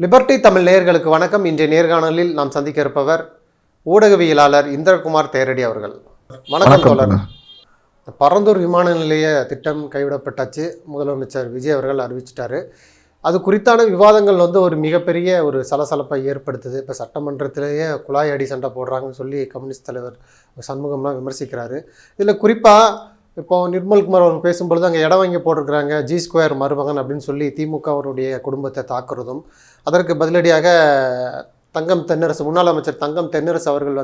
Liberty Tamil நேயர்களுக்கு வணக்கம். இன்றைய நேர்காணலில் நாம் சந்திக்க இருப்பவர் ஊடகவியலாளர் இந்திரகுமார் தேரடி அவர்கள். வணக்கம் தோழர். பரந்தூர் விமான நிலைய திட்டம் கைவிடப்பட்டாச்சு, முதலமைச்சர் விஜய் அவர்கள் அறிவிச்சிட்டாரு. அது குறித்தான விவாதங்கள் ஒரு மிகப்பெரிய ஒரு சலசலப்பை ஏற்படுத்துது. இப்போ சட்டமன்றத்திலேயே குழாய் அடி சண்டை போடுறாங்கன்னு சொல்லி கம்யூனிஸ்ட் தலைவர் சண்முகம்லாம் விமர்சிக்கிறாரு. இதில் குறிப்பாக இப்போ நிர்மல்குமார் அவர் பேசும்பொழுது அங்கே இடம் வாங்கி போட்டிருக்கிறாங்க, G2 மருமகன் அப்படின்னு சொல்லி திமுக அவருடைய குடும்பத்தை தாக்குறதும், அதற்கு பதிலடியாக தங்கம் தென்னரசு, முன்னாள் அமைச்சர் தங்கம் தென்னரசு அவர்கள்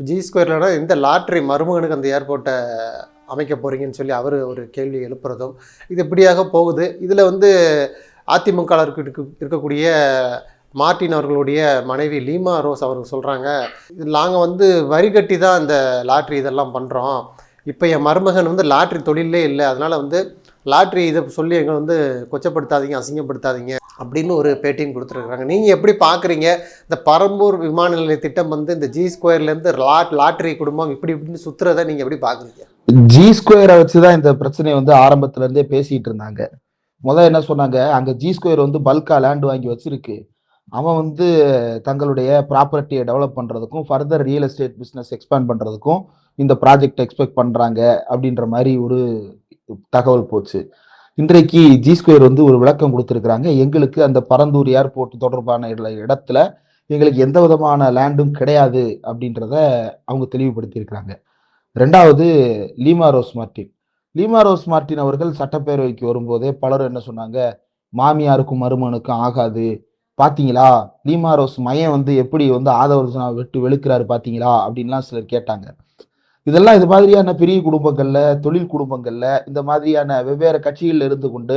G2 இந்த லாட்ரி மருமகனுக்கு அந்த ஏர்போர்ட்டை அமைக்க போகிறீங்கன்னு சொல்லி அவர் ஒரு கேள்வி எழுப்புறதும் இது இப்படியாக போகுது. இதில் அதிமுக இருக்கக்கூடிய மார்ட்டின் அவர்களுடைய மனைவி லீமா ரோஸ் அவர்கள் சொல்கிறாங்க, இது நாங்கள் வரி கட்டி தான் இந்த லாட்ரி இதெல்லாம் பண்ணுறோம். இப்போ என் மருமகன் லாட்ரி தொழிலே இல்லை, அதனால் லாட்ரி இதை சொல்லி எங்களை கொச்சப்படுத்தாதீங்க, அசிங்கப்படுத்தாதீங்க அப்படின்னு ஒரு பேட்டியும் கொடுத்துருக்குறாங்க. நீங்கள் எப்படி பார்க்குறீங்க இந்த பரம்பூர் விமான நிலைய திட்டம் இந்த G2 லாட்ரி குடும்பம் இப்படின்னு சுற்றுறதை நீங்கள் எப்படி பார்க்குறீங்க? G2 வச்சுதான் இந்த பிரச்சனையை ஆரம்பத்துல இருந்தே பேசிட்டு இருந்தாங்க. முதல்ல என்ன சொன்னாங்க, அங்க G2 பல்கா லேண்ட் வாங்கி வச்சிருக்கு, அவன் தங்களுடைய ப்ராப்பர்ட்டியை டெவலப் பண்றதுக்கும் further real estate business expand பண்றதுக்கும் இந்த ப்ராஜெக்ட் எக்ஸ்பெக்ட் பண்றாங்க அப்படின்ற மாதிரி ஒரு தகவல் போச்சு. இன்றைக்கு G2 ஒரு விளக்கம் கொடுத்திருக்கிறாங்க. எங்களுக்கு அந்த பரந்தூர் ஏர்போர்ட் தொடர்பான இடத்துல எங்களுக்கு எந்த விதமான லேண்டும் கிடையாது அப்படின்றத அவங்க தெளிவுபடுத்தி இருக்கிறாங்க. ரெண்டாவது, லீமா ரோஸ் மார்டின் அவர்கள் சட்டப்பேரவைக்கு வரும்போதே பலரும் என்ன சொன்னாங்க, மாமியாருக்கும் மருமனுக்கும் ஆகாது, பாத்தீங்களா லீமா ரோஸ் மையம் எப்படி ஆதவர்ஜனா விட்டு வெளுக்கிறாரு பாத்தீங்களா அப்படின்லாம் சிலர் கேட்டாங்க. இதெல்லாம் இது மாதிரியான பெரிய குடும்பங்கள்ல, தொழில் குடும்பங்கள்ல இந்த மாதிரியான வெவ்வேறு கட்சிகள் இருந்து கொண்டு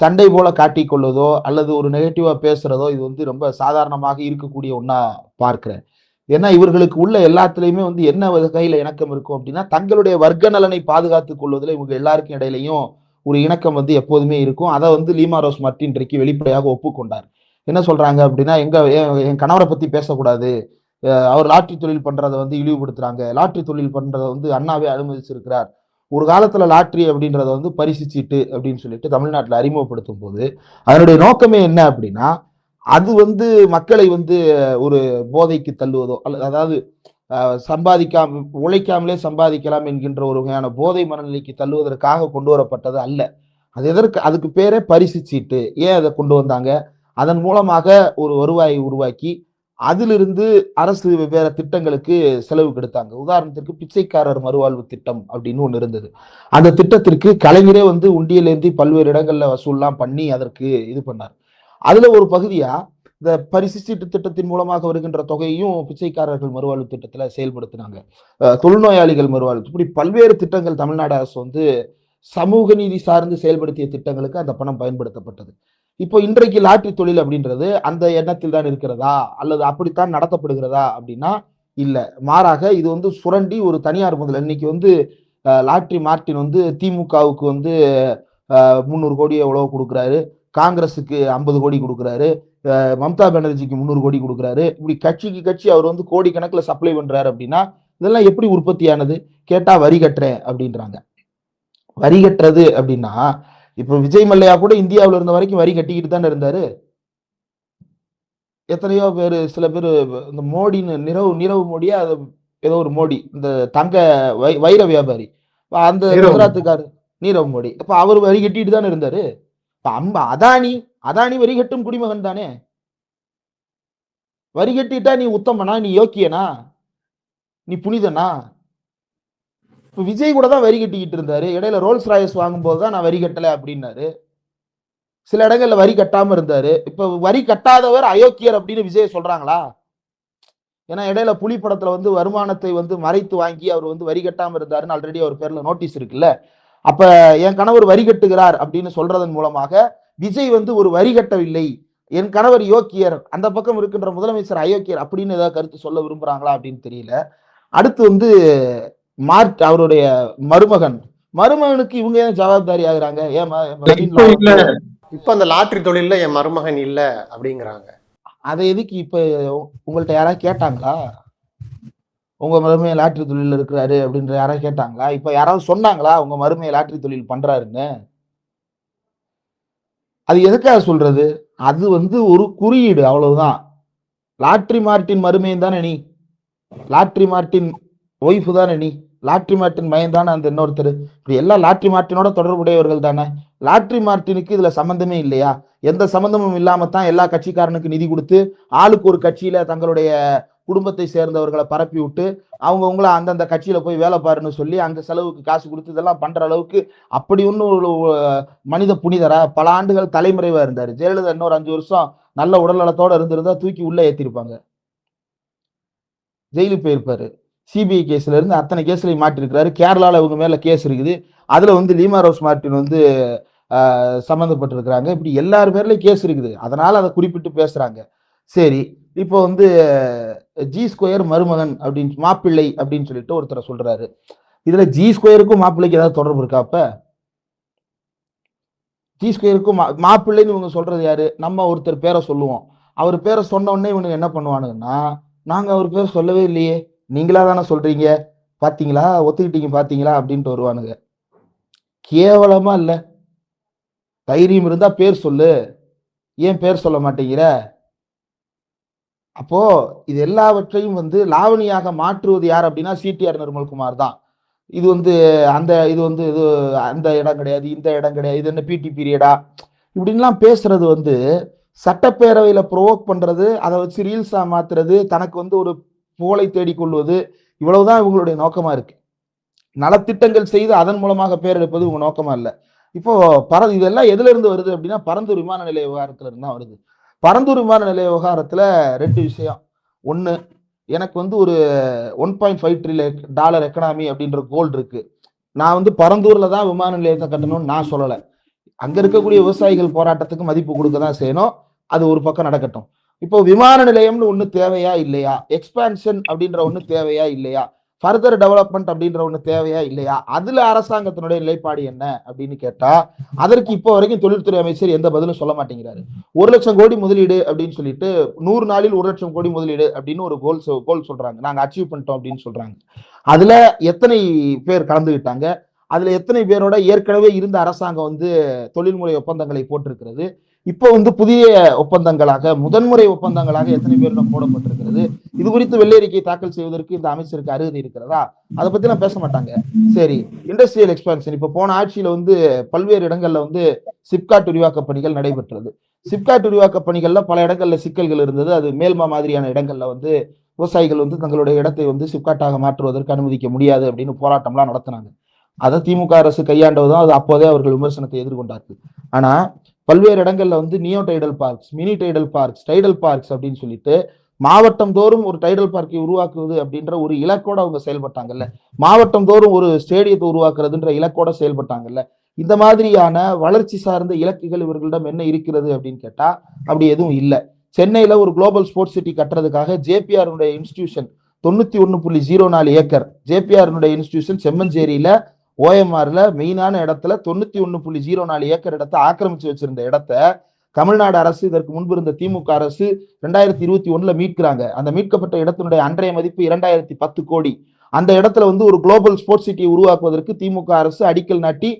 சண்டை போல காட்டிக் கொள்வதோ அல்லது ஒரு நெகட்டிவா பேசுறதோ இது ரொம்ப சாதாரணமாக இருக்கக்கூடிய ஒன்னா பார்க்கிறேன். ஏன்னா இவர்களுக்கு உள்ள எல்லாத்துலயுமே என்ன வகையில இணக்கம் இருக்கும் அப்படின்னா, தங்களுடைய வர்க்க நலனை பாதுகாத்துக் கொள்வதில் இவங்க எல்லாருக்கும் இடையிலையும் ஒரு இணக்கம் எப்போதுமே இருக்கும். அதை லீமா ரோஸ் மார்டின் இன்றைக்கு வெளிப்படையாக ஒப்புக்கொண்டார். என்ன சொல்றாங்க அப்படின்னா, என் கணவரை பத்தி பேசக்கூடாது, அவர் லாட்ரி தொழில் பண்றதை இழிவுபடுத்துறாங்க, லாட்ரி தொழில் பண்றதை அண்ணாவே அனுமதிச்சிருக்கிறார், ஒரு காலத்துல லாட்ரி அப்படின்றத பரிசு சீட்டு அப்படின்னு சொல்லிட்டு தமிழ்நாட்டில் அறிமுகப்படுத்தும் போது அதனுடைய நோக்கமே என்ன அப்படின்னா, அது மக்களை ஒரு போதைக்கு தள்ளுவதோ அதாவது உழைக்காமலே சம்பாதிக்கலாம் என்கின்ற ஒரு வகையான போதை மனநிலைக்கு தள்ளுவதற்காக கொண்டு வரப்பட்டது அல்ல. அது அதுக்கு பேரே பரிசு சீட்டு. ஏன் அதை கொண்டு வந்தாங்க? அதன் மூலமாக ஒரு வருவாயை உருவாக்கி அதிலிருந்து அரசு வெவ்வேறு திட்டங்களுக்கு செலவு கெடுத்தாங்க. உதாரணத்திற்கு பிச்சைக்காரர் மறுவாழ்வு திட்டம் அப்படின்னு ஒண்ணு இருந்தது. அந்த திட்டத்திற்கு கலைஞரே உண்டியலேந்தி பல்வேறு இடங்கள்ல வசூல்லாம் பண்ணி அதற்கு இது பண்ணார். அதுல ஒரு பகுதியா இந்த பரிசு சீட்டு திட்டத்தின் மூலமாக வருகின்ற தொகையையும் பிச்சைக்காரர்கள் மறுவாழ்வு திட்டத்துல செயல்படுத்தினாங்க. தொழுநோயாளிகள் மறுவாழ்வு, இப்படி பல்வேறு திட்டங்கள் தமிழ்நாடு அரசு சமூக நீதி சார்ந்து செயல்படுத்திய திட்டங்களுக்கு அந்த பணம் பயன்படுத்தப்பட்டது. இப்போ இன்றைக்கு லாட்ரி தொழில் அப்படின்றது அந்த எண்ணத்தில் தான் இருக்கிறதா அல்லது அப்படித்தான் நடத்தப்படுகிறதா அப்படின்னா இல்ல. மாறாக இது சுரண்டி ஒரு தனியார் முதல் இன்னைக்கு லாட்ரி மார்ட்டின் திமுகவுக்கு 300 கோடி எவ்வளவு கொடுக்குறாரு, காங்கிரஸுக்கு 50 கோடி கொடுக்குறாரு, மம்தா பானர்ஜிக்கு 300 கோடி கொடுக்குறாரு. இப்படி கட்சிக்கு கட்சி அவர் கோடி கணக்குல சப்ளை பண்றாரு அப்படின்னா இதெல்லாம் எப்படி உற்பத்தியானது? கேட்டா வரி கட்டுறேன் அப்படின்றாங்க. வரி கட்டுறது அப்படின்னா இப்ப விஜய் மல்லையா கூட இந்தியாவில் இருந்த வரைக்கும் வரி கட்டிக்கிட்டு தானே இருந்தாரு. எத்தனையோ பேரு, சில பேர் இந்த மோடின்னு நிரவ் மோடியா ஏதோ ஒரு மோடி, இந்த தங்க வைர வியாபாரி, அந்த குஜராத்துக்காரு நீரவ் மோடி, அப்ப அவர் வரி கட்டிட்டு தானே இருந்தாரு. அதானி வரி கட்டும் குடிமகன் தானே. வரி கட்டிட்டா நீ உத்தமனா, நீ யோக்கியனா, நீ புனிதனா? இப்ப விஜய் கூட தான் வரி கட்டிக்கிட்டு இருந்தாரு. இடையில ரோல்ஸ் ராயஸ் வாங்கும் போதுதான் நான் வரி கட்டல அப்படின்னாரு. சில இடங்கள்ல வரி கட்டாம இருந்தாரு. இப்ப வரி கட்டாதவர் அயோக்கியர் அப்படின்னு விஜய் சொல்றாங்களா? ஏன்னா இடையில புலி படத்துல வருமானத்தை மறைத்து வாங்கி அவர் வரி கட்டாம இருந்தாருன்னு ஆல்ரெடி அவர் பேர்ல நோட்டீஸ் இருக்குல்ல. அப்ப என் கணவர் வரி கட்டுகிறார் அப்படின்னு சொல்றதன் மூலமாக விஜய் ஒரு வரி கட்டவில்லை, என் கணவர் யோக்கியர், அந்த பக்கம் இருக்கின்ற முதலமைச்சர் அயோக்கியர் அப்படின்னு ஏதாவது கருத்து சொல்ல விரும்புறாங்களா அப்படின்னு தெரியல. அடுத்து அவருடைய மருமகனுக்கு இவங்க ஏன் ஜவாப்தாரி ஆகுறாங்க? இப்ப அந்த லாட்ரி தொழில என் மருமகன் இல்ல அப்படிங்கிறாங்க. அதை எதுக்கு இப்ப உங்கள்ட்ட யாராவது கேட்டாங்களா? உங்க மருமையை லாட்ரி தொழில் இருக்கிறாரு அப்படின்ற யாராவது கேட்டாங்களா? இப்ப யாராவது சொன்னாங்களா உங்க மருமையை லாட்ரி தொழில் பண்றாருன்னு? அது எதுக்காக சொல்றது? அது வந்து ஒரு குறியீடு, அவ்வளவுதான். லாட்ரி மார்ட்டின் மருமையும் தானே நீ, லாட்ரி மார்ட்டின் ஒய்ஃபு தானே நீ, லாட்ரி மார்ட்டின் மயன் தானே அந்த இன்னொருத்தர். இப்படி எல்லாம் லாட்ரி மார்ட்டினோட தொடர்புடையவர்கள் தானே. லாட்ரி மார்ட்டினுக்கு இதுல சம்பந்தமே இல்லையா? எந்த சம்பந்தமும் இல்லாமத்தான் எல்லா கட்சிக்காரனுக்கு நிதி கொடுத்து ஆளுக்கு ஒரு கட்சியில தங்களுடைய குடும்பத்தை சேர்ந்தவர்களை பரப்பி விட்டு அவங்கவுங்கள அந்தந்த கட்சியில போய் வேலை பாருன்னு சொல்லி அங்க செலவுக்கு காசு கொடுத்து இதெல்லாம் பண்ற அளவுக்கு அப்படி ஒன்றும் ஒரு மனித புனிதரா? பல ஆண்டுகள் தலைமறைவா இருந்தாரு. ஜெயலலிதா இன்னொரு 5 வருஷம் நல்ல உடல்நலத்தோட இருந்திருந்தா தூக்கி உள்ள ஏத்திருப்பாங்க, ஜெயிலுக்கு போயிருப்பாரு. சிபிஐ கேஸ்ல இருந்து அத்தனை கேஸ்லயும் மாட்டிருக்கிறாரு. கேரளால இவங்க மேல கேஸ் இருக்குது. அதுல வந்து லீமா ரோஸ் மார்ட்டின் வந்து சம்மந்தப்பட்டிருக்கிறாங்க. இப்படி எல்லார் பேர்லயும் கேஸ் இருக்குது. அதனால அதை குறிப்பிட்டு பேசுறாங்க. சரி, இப்போ வந்து ஜி ஸ்கொயர் மருமகன் அப்படின்னு மாப்பிள்ளை அப்படின்னு சொல்லிட்டு ஒருத்தரை சொல்றாரு. இதுல ஜி ஸ்கொயருக்கும் மாப்பிள்ளைக்கு ஏதாவது தொடர்பு இருக்கா? அப்ப ஜி ஸ்கொயருக்கும் மாப்பிள்ளைன்னு இவங்க சொல்றது யாரு? நம்ம ஒருத்தர் பேரை சொல்லுவோம். அவர் பேரை சொன்ன உடனே இவனுக்கு என்ன பண்ணுவானுங்கன்னா, நாங்க அவர் பேரை சொல்லவே இல்லையே, நீங்களா தானே சொல்றீங்க, பாத்தீங்களா, ஒத்துக்கிட்டீங்க பாத்தீங்களா அப்படின்ட்டு வருவானுங்க. கேவலமா இல்ல? தைரியம் இருந்தா பேர் சொல்லு, ஏன் பேர் சொல்ல மாட்டேங்கிற? அப்போ இது எல்லாவற்றையும் வந்து லாவணியாக மாற்றுவது யார் அப்படின்னா சிடிஆர் நிர்மல்குமார் தான். இது வந்து இது வந்து இது அந்த இடம் கிடையாது, இந்த இடம் கிடையாது, இது என்ன பிடி பீரியடா, இப்படின்லாம் பேசுறது வந்து சட்டப்பேரவையில ப்ரோவோக் பண்றது, அதை வச்சு ரீல்ஸா மாத்துறது, தனக்கு வந்து ஒரு புகழை தேடிக்கொள்வது, இவ்வளவுதான் இவங்களுடைய நோக்கமா இருக்கு. நலத்திட்டங்கள் செய்து அதன் மூலமாக பேர் எடுப்பது உங்க நோக்கமா இல்ல. இப்போ இதெல்லாம் எதுல இருந்து வருது அப்படின்னா பரந்தூர் விமான நிலைய விவகாரத்துல இருந்து தான் வருது. பரந்தூர் விமான நிலைய விவகாரத்துல 2 விஷயம். ஒண்ணு, எனக்கு வந்து ஒரு $1.5 trillion எக்கனாமி அப்படின்ற கோல் இருக்கு. நான் வந்து பரந்தூர்ல தான் விமான நிலையத்தை கட்டணும்னு நான் சொல்லல. அங்க இருக்கக்கூடிய விவசாயிகள் போராட்டத்துக்கு மதிப்பு கொடுக்க தான் செய்யணும். அது ஒரு பக்கம் நடக்கட்டும். இப்போ விமான நிலையம்னு ஒண்ணு தேவையா இல்லையா? எக்ஸ்பான்ஷன் அப்படின்ற ஒண்ணு தேவையா இல்லையா? ஃபர்தர் டெவலப்மெண்ட் அப்படின்ற ஒண்ணு தேவையா இல்லையா? அதுல அரசாங்கத்தினுடைய நிலைப்பாடு என்ன அப்படின்னு கேட்டா, அதற்கு இப்போ வரைக்கும் தொழில்துறை அமைச்சர் எந்த பதிலும் சொல்ல மாட்டேங்கிறாரு. 1,00,000 கோடி முதலீடு அப்படின்னு சொல்லிட்டு 100 நாளில் 1,00,000 கோடி முதலீடு அப்படின்னு ஒரு கோல் சொல்றாங்க. நாங்க அச்சீவ் பண்ணிட்டோம் அப்படின்னு சொல்றாங்க. அதுல எத்தனை பேர் கலந்துகிட்டாங்க? அதுல எத்தனை பேரோட ஏற்கனவே இருந்த அரசாங்கம் வந்து தொழில்முறை ஒப்பந்தங்களை போட்டிருக்கிறது? இப்போ வந்து புதிய ஒப்பந்தங்களாக, முதன்முறை ஒப்பந்தங்களாக எத்தனை பேரிடம் போடப்பட்டிருக்கிறது? இது குறித்து வெள்ளை அறிக்கை தாக்கல் செய்வதற்கு இந்த அமைச்சருக்கு அருகதை இருக்கிறதா? அதை பத்தி எல்லாம் பேச மாட்டாங்க. சரி, இண்டஸ்ட்ரியல் எக்ஸ்பான்ஷன். இப்ப போன ஆட்சியில வந்து பல்வேறு இடங்கள்ல வந்து சிப்காட் விரிவாக்க பணிகள் நடைபெற்றது. சிப்காட் விரிவாக்க பணிகள்ல பல இடங்கள்ல சிக்கல்கள் இருந்தது. அது மேல்மா மாதிரியான இடங்கள்ல வந்து விவசாயிகள் வந்து தங்களுடைய இடத்தை வந்து சிப்காட்டாக மாற்றுவதற்கு அனுமதிக்க முடியாது அப்படின்னு போராட்டம்லாம் நடத்தினாங்க. அதை திமுக அரசு கையாண்டதும் அது அப்போதே அவர்கள் விமர்சனத்தை எதிர்கொண்டார்கள். ஆனா பல்வேறு இடங்கள்ல வந்து neo Tidel parks, mini Tidel parks, Tidel parks அப்படின்னு சொல்லிட்டு மாவட்டம் தோறும் ஒரு டைடல் பார்க்கை உருவாக்குவது அப்படின்ற ஒரு இலக்கோட அவங்க செயல்பட்டாங்கல்ல. மாவட்டம் தோறும் ஒரு ஸ்டேடியத்தை உருவாக்குறதுன்ற இலக்கோட செயல்பட்டாங்கல்ல. இந்த மாதிரியான வளர்ச்சி சார்ந்த இலக்குகள் இவர்களிடம் என்ன இருக்கிறது அப்படின்னு கேட்டா அப்படி எதுவும் இல்லை. சென்னையில ஒரு குளோபல் ஸ்போர்ட்ஸ் சிட்டி கட்டுறதுக்காக JPR institution 91.04 acre, JPR institution செம்மஞ்சேரியில ஓஎம்ஆர்ல மெயினான இடத்துல 91.04 ஏக்கர் இடத்தை ஆக்கிரமிச்சு வச்சிருந்த இடத்த தமிழ்நாடு அரசு, இதற்கு முன்பு இருந்த திமுக அரசு 2021 மீட்கிறாங்க. அந்த மீட்கப்பட்ட இடத்தினுடைய அன்றைய மதிப்பு 2010 கோடி. அந்த இடத்துல வந்து ஒரு குளோபல் ஸ்போர்ட்ஸ் சிட்டியை உருவாக்குவதற்கு திமுக அரசு அடிக்கல் நாட்டி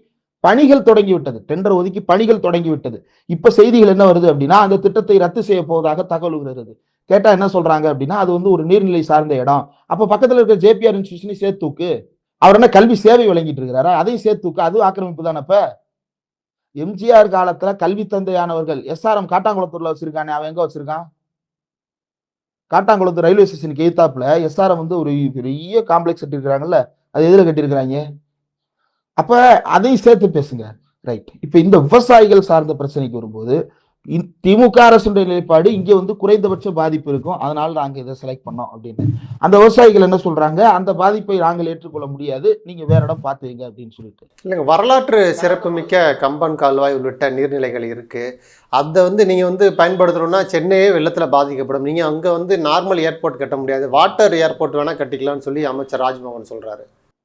பணிகள் தொடங்கிவிட்டது, டெண்டர் ஒதுக்கி பணிகள் தொடங்கிவிட்டது. இப்ப செய்திகள் என்ன வருது அப்படின்னா அந்த திட்டத்தை ரத்து செய்ய போவதாக தகவல் வருகிறது. கேட்டா என்ன சொல்றாங்க அப்படின்னா அது வந்து ஒரு நீர்நிலை சார்ந்த இடம். அப்ப பக்கத்துல இருக்கிற ஜேபிஆர் இன்ஸ்டிடியூஷனை சேர்த்துக்கு. அவர் என்ன கல்வி சேவை வழங்கிட்டு இருக்கிறாரா? அதையும் சேர்த்துக்கு. அது ஆக்கிரமிப்பு தானே. இப்ப எம்ஜிஆர் காலத்துல கல்வி தந்தையானவர்கள் எஸ்ஆர்எம் காட்டாங்குளத்தூர்ல வச்சிருக்கானே, அவன் எங்க வச்சிருக்கான்? காட்டாங்குளத்தூர் ரயில்வே ஸ்டேஷனுக்கு எதிர்த்தாப்புல எஸ்ஆர்எம் வந்து ஒரு பெரிய காம்ப்ளெக்ஸ் கட்டிருக்காங்கல்ல, அது எதுல கட்டிருக்கிறாங்க? அப்ப அதையும் சேர்த்து பேசுங்க. ரைட். இப்ப இந்த விவசாயிகள் சார்ந்த பிரச்சனைக்கு வரும்போது திமுக அரசுடைய நிலைப்பாடு இங்க வந்து குறைந்தபட்ச பாதிப்பு இருக்கும், அதனால நாங்க இதை செலக்ட் பண்ணோம் அப்படின்னு. அந்த விவசாயிகள் என்ன சொல்றாங்க? அந்த பாதிப்பை நாங்கள் ஏற்றுக்கொள்ள முடியாது, நீங்க வேற இடம் பார்த்துவீங்க அப்படின்னு சொல்லிட்டு. இல்லைங்க, வரலாற்று சிறப்புமிக்க கம்பன் கால்வாய் உள்ளிட்ட நீர்நிலைகள் இருக்கு. அதை வந்து நீங்க வந்து பயன்படுத்தணும்னா சென்னையே வெள்ளத்துல பாதிக்கப்படும். நீங்க அங்க வந்து நார்மல் ஏர்போர்ட் கட்ட முடியாது, வாட்டர் ஏர்போர்ட் வேணா கட்டிக்கலாம்னு சொல்லி அமைச்சர் ராஜ்மோகன் சொல்றாரு.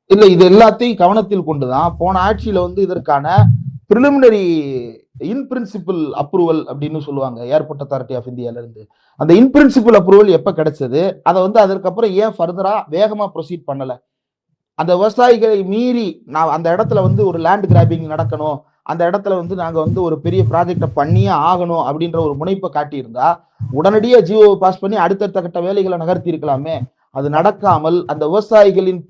இல்ல, இது எல்லாத்தையும் கவனத்தில் கொண்டுதான் போன ஆட்சியில வந்து இதற்கான பிரிலிமினரி இன் பிரின்சிபிள் அப்ரூவல் அப்படின்னு சொல்லுவாங்க ஏர்போர்ட் அத்தாரிட்டி ஆஃப் இந்தியால இருந்து. அந்த இன் பிரின்சிபிள் அப்ரூவல் எப்ப கிடைச்சது? அதை வந்து அதற்கப்புறம் ஏன் ஃபர்தரா வேகமா ப்ரொசீட் பண்ணல? அந்த விவசாயிகளை மீறி நான் அந்த இடத்துல வந்து ஒரு லேண்ட் கிராபிங் நடக்கணும், அந்த இடத்துல வந்து நாங்க வந்து ஒரு பெரிய ப்ராஜெக்டை பண்ணியே ஆகணும் அப்படின்ற ஒரு முனைப்பை காட்டியிருந்தா உடனடியா ஜியோ பாஸ் பண்ணி அடுத்தடுத்த கட்ட வேலைகளை நகர்த்தி இருக்கலாமே. அது நடக்காமல் அந்த விவசாயிகளின்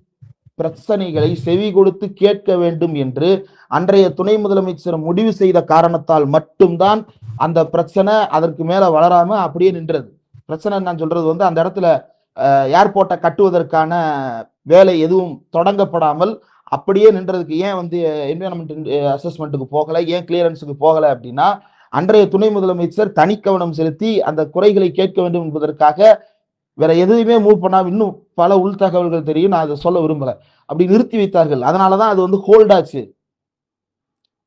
பிரச்சனைகளை செவி கொடுத்து கேட்க வேண்டும் என்று அன்றைய துணை முதலமைச்சர் முடிவு செய்த காரணத்தால் மட்டும்தான் அந்த பிரச்சனை அதற்கு மேல வளராம அப்படியே நின்றது. பிரச்சனை நான் சொல்றது வந்து அந்த இடத்துல ஏர்போர்ட்டை கட்டுவதற்கான வேலை எதுவும் தொடங்கப்படாமல் அப்படியே நின்றதுக்கு ஏன் வந்து என்விரான்மெண்ட் அசஸ்மெண்ட்டுக்கு போகல, ஏன் கிளியரன்ஸுக்கு போகல அப்படின்னா அன்றைய துணை முதலமைச்சர் தனி கவனம் செலுத்தி அந்த குறைகளை கேட்க வேண்டும் என்பதற்காக வேற எதுவுமே மூவ் பண்ணாம இன்னும் பல உள் தகவல்கள் தெரியும், நான் அதை சொல்ல விரும்பல, அப்படி நிறுத்தி வைத்தார்கள். அதனாலதான் அது வந்து ஹோல்ட் ஆச்சு.